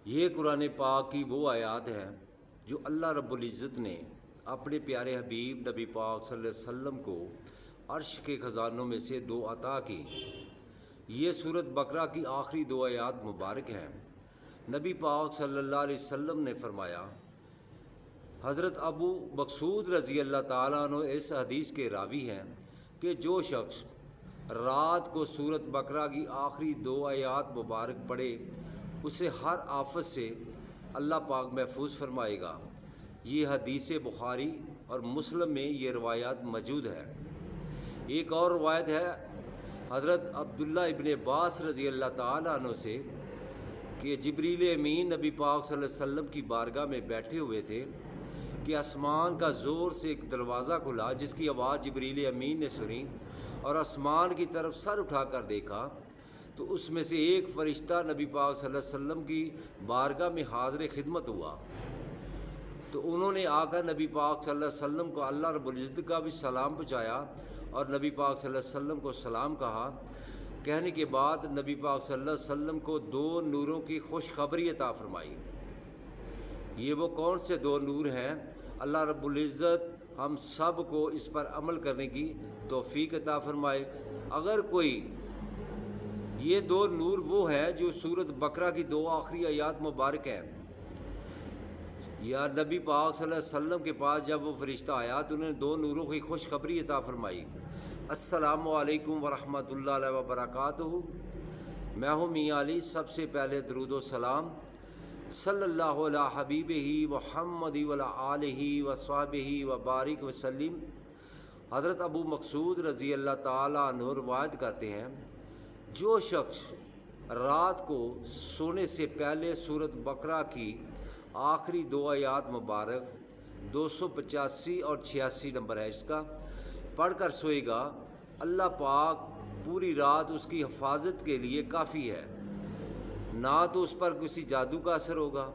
یہ قرآن پاک کی وہ آیات ہیں جو اللہ رب العزت نے اپنے پیارے حبیب نبی پاک صلی اللہ علیہ وسلم کو عرش کے خزانوں میں سے دو عطا کی۔ یہ سورۃ بقرہ کی آخری دو آیات مبارک ہیں۔ نبی پاک صلی اللہ علیہ وسلم نے فرمایا، حضرت ابو مقصود رضی اللہ تعالیٰ عنہ اس حدیث کے راوی ہیں کہ جو شخص رات کو سورۃ بقرہ کی آخری دو آیات مبارک پڑھے اسے ہر آفت سے اللہ پاک محفوظ فرمائے گا۔ یہ حدیث بخاری اور مسلم میں یہ روایات موجود ہے۔ ایک اور روایت ہے حضرت عبداللہ ابن عباس رضی اللہ تعالیٰ عنہ سے کہ جبریل امین نبی پاک صلی اللہ علیہ وسلم کی بارگاہ میں بیٹھے ہوئے تھے کہ آسمان کا زور سے ایک دروازہ کھلا، جس کی آواز جبریل امین نے سنی اور آسمان کی طرف سر اٹھا کر دیکھا تو اس میں سے ایک فرشتہ نبی پاک صلی اللہ علیہ وسلم کی بارگاہ میں حاضر خدمت ہوا۔ تو انہوں نے آ کر نبی پاک صلی اللہ علیہ وسلم کو اللہ رب العزت کا بھی سلام پہنچایا اور نبی پاک صلی اللہ علیہ وسلم کو سلام کہا۔ کہنے کے بعد نبی پاک صلی اللہ علیہ وسلم کو دو نوروں کی خوشخبری عطا فرمائی۔ یہ وہ کون سے دو نور ہیں؟ اللہ رب العزت ہم سب کو اس پر عمل کرنے کی توفیق عطا فرمائے۔ اگر کوئی یہ دو نور وہ ہے جو سورۃ بقرہ کی دو آخری آیات مبارک ہیں، یا نبی پاک صلی اللہ علیہ وسلم کے پاس جب وہ فرشتہ آیا تو انہوں نے دو نوروں کی خوشخبری عطا فرمائی۔ السلام علیکم ورحمۃ اللہ وبرکاتہ۔ میں ہوں میاں علی۔ سب سے پہلے درود و سلام صلی اللہ علیہ حبیبہ محمد وعلی آلہ وصحبہ وبارک وسلم۔ حضرت ابو مقصود رضی اللہ تعالیٰ عنہ روایت کرتے ہیں، جو شخص رات کو سونے سے پہلے سورۃ بقرہ کی آخری دو آیات مبارک 285 اور 86 نمبر ہے اس کا پڑھ کر سوئے گا، اللہ پاک پوری رات اس کی حفاظت کے لیے کافی ہے۔ نہ تو اس پر کسی جادو کا اثر ہوگا،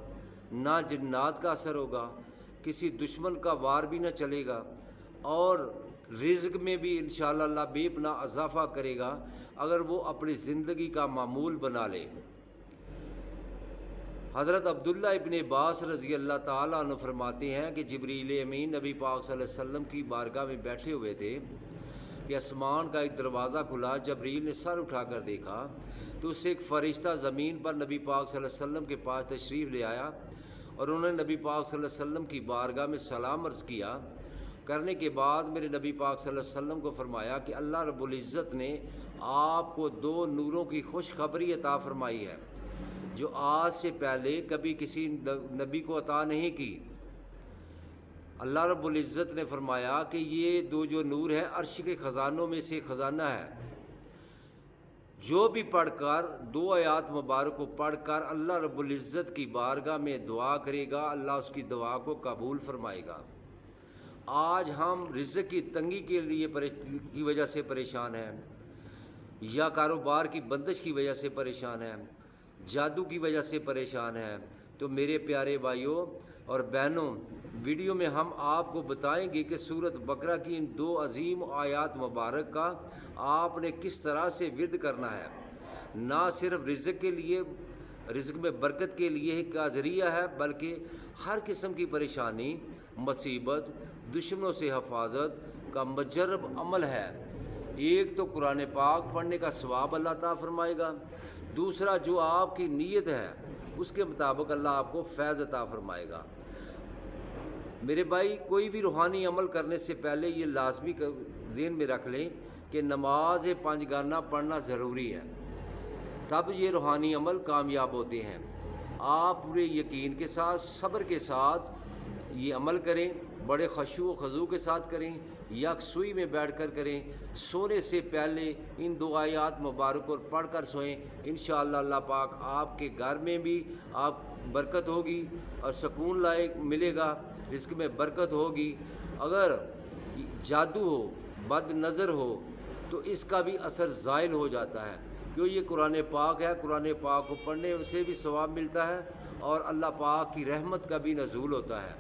نہ جنات کا اثر ہوگا، کسی دشمن کا وار بھی نہ چلے گا، اور رزق میں بھی انشاءاللہ اللہ بے پناہ اضافہ کرے گا اگر وہ اپنی زندگی کا معمول بنا لے۔ حضرت عبداللہ ابن عباس رضی اللہ تعالیٰ عنہ فرماتے ہیں کہ جبریل امین نبی پاک صلی اللہ علیہ وسلم کی بارگاہ میں بیٹھے ہوئے تھے کہ آسمان کا ایک دروازہ کھلا۔ جبریل نے سر اٹھا کر دیکھا تو اس سے ایک فرشتہ زمین پر نبی پاک صلی اللہ علیہ وسلم کے پاس تشریف لے آیا اور انہوں نے نبی پاک صلی اللہ علیہ وسلم کی بارگاہ میں سلام عرض کیا۔ کرنے کے بعد میرے نبی پاک صلی اللہ علیہ وسلم کو فرمایا کہ اللہ رب العزت نے آپ کو دو نوروں کی خوشخبری عطا فرمائی ہے جو آج سے پہلے کبھی کسی نبی کو عطا نہیں کی۔ اللہ رب العزت نے فرمایا کہ یہ دو جو نور ہیں عرش کے خزانوں میں سے خزانہ ہے۔ جو بھی پڑھ کر دو آیات مبارک کو پڑھ کر اللہ رب العزت کی بارگاہ میں دعا کرے گا، اللہ اس کی دعا کو قبول فرمائے گا۔ آج ہم رزق کی تنگی کے لیے کی وجہ سے پریشان ہیں، یا کاروبار کی بندش کی وجہ سے پریشان ہیں، جادو کی وجہ سے پریشان ہیں، تو میرے پیارے بھائیوں اور بہنوں، ویڈیو میں ہم آپ کو بتائیں گے کہ سورۃ بقرہ کی ان دو عظیم آیات مبارک کا آپ نے کس طرح سے ورد کرنا ہے۔ نہ صرف رزق کے لیے، رزق میں برکت کے لیے کا ذریعہ ہے، بلکہ ہر قسم کی پریشانی، مصیبت، دشمنوں سے حفاظت کا مجرب عمل ہے۔ ایک تو قرآن پاک پڑھنے کا ثواب اللہ عطا فرمائے گا، دوسرا جو آپ کی نیت ہے اس کے مطابق اللہ آپ کو فیض عطا فرمائے گا۔ میرے بھائی، کوئی بھی روحانی عمل کرنے سے پہلے یہ لازمی ذہن میں رکھ لیں کہ نماز پنج گانہ پڑھنا ضروری ہے، تب یہ روحانی عمل کامیاب ہوتے ہیں۔ آپ پورے یقین کے ساتھ، صبر کے ساتھ یہ عمل کریں، بڑے خشوع و خضوع کے ساتھ کریں، یکسوئی میں بیٹھ کر کریں، سونے سے پہلے ان دو آیات مبارک کو پڑھ کر سوئیں۔ انشاءاللہ اللہ پاک آپ کے گھر میں بھی آپ برکت ہوگی اور سکون لائق ملے گا، رزق میں برکت ہوگی۔ اگر جادو ہو، بد نظر ہو، تو اس کا بھی اثر زائل ہو جاتا ہے، کیوں یہ قرآن پاک ہے۔ قرآن پاک کو پڑھنے سے بھی ثواب ملتا ہے اور اللہ پاک کی رحمت کا بھی نزول ہوتا ہے۔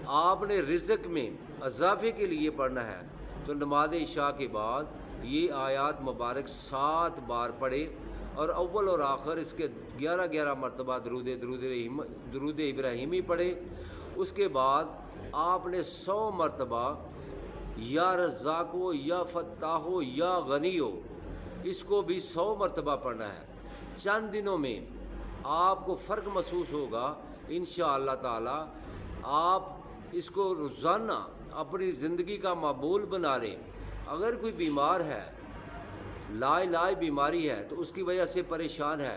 آپ نے رزق میں اضافے کے لیے پڑھنا ہے تو نماز عشاء کے بعد یہ آیات مبارک 7 بار پڑھے اور اول اور آخر اس کے 11 مرتبہ درود ابراہیمی پڑھے۔ اس کے بعد آپ نے 100 مرتبہ یا رزاق ہو یا فتاح ہو یا غنی ہو، اس کو بھی 100 مرتبہ پڑھنا ہے۔ چند دنوں میں آپ کو فرق محسوس ہوگا انشاءاللہ تعالی۔ آپ اس کو روزانہ اپنی زندگی کا معمول بنا لیں۔ اگر کوئی بیمار ہے، لا علاج بیماری ہے، تو اس کی وجہ سے پریشان ہے،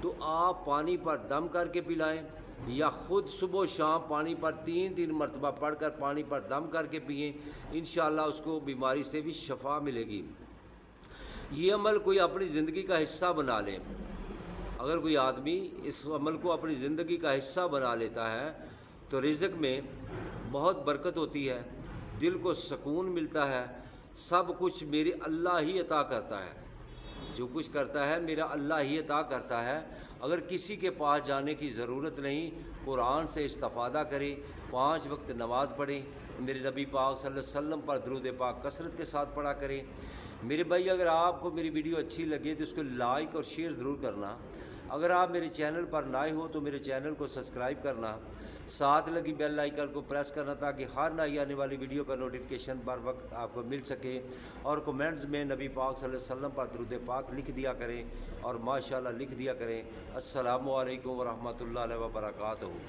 تو آپ پانی پر دم کر کے پلائیں، یا خود صبح و شام پانی پر 3 مرتبہ پڑھ کر پانی پر دم کر کے پئیں، انشاءاللہ اس کو بیماری سے بھی شفا ملے گی۔ یہ عمل کوئی اپنی زندگی کا حصہ بنا لے۔ اگر کوئی آدمی اس عمل کو اپنی زندگی کا حصہ بنا لیتا ہے تو رزق میں بہت برکت ہوتی ہے، دل کو سکون ملتا ہے۔ سب کچھ میرے اللہ ہی عطا کرتا ہے، جو کچھ کرتا ہے میرا اللہ ہی عطا کرتا ہے۔ اگر کسی کے پاس جانے کی ضرورت نہیں، قرآن سے استفادہ کریں، 5 وقت نماز پڑھیں، میرے نبی پاک صلی اللہ علیہ وسلم پر درود پاک کثرت کے ساتھ پڑھا کریں۔ میرے بھائی، اگر آپ کو میری ویڈیو اچھی لگے تو اس کو لائک اور شیئر ضرور کرنا۔ اگر آپ میرے چینل پر نئے ہو تو میرے چینل کو سبسکرائب کرنا، ساتھ لگی بیل آئیکن کو پریس کرنا تاکہ ہر نئی آنے والی ویڈیو کا نوٹیفیکیشن بر وقت آپ کو مل سکے۔ اور کومنٹس میں نبی پاک صلی اللہ علیہ وسلم پر درود پاک لکھ دیا کریں، اور ماشاءاللہ لکھ دیا کریں۔ السلام علیکم ورحمۃ اللہ وبرکاتہ۔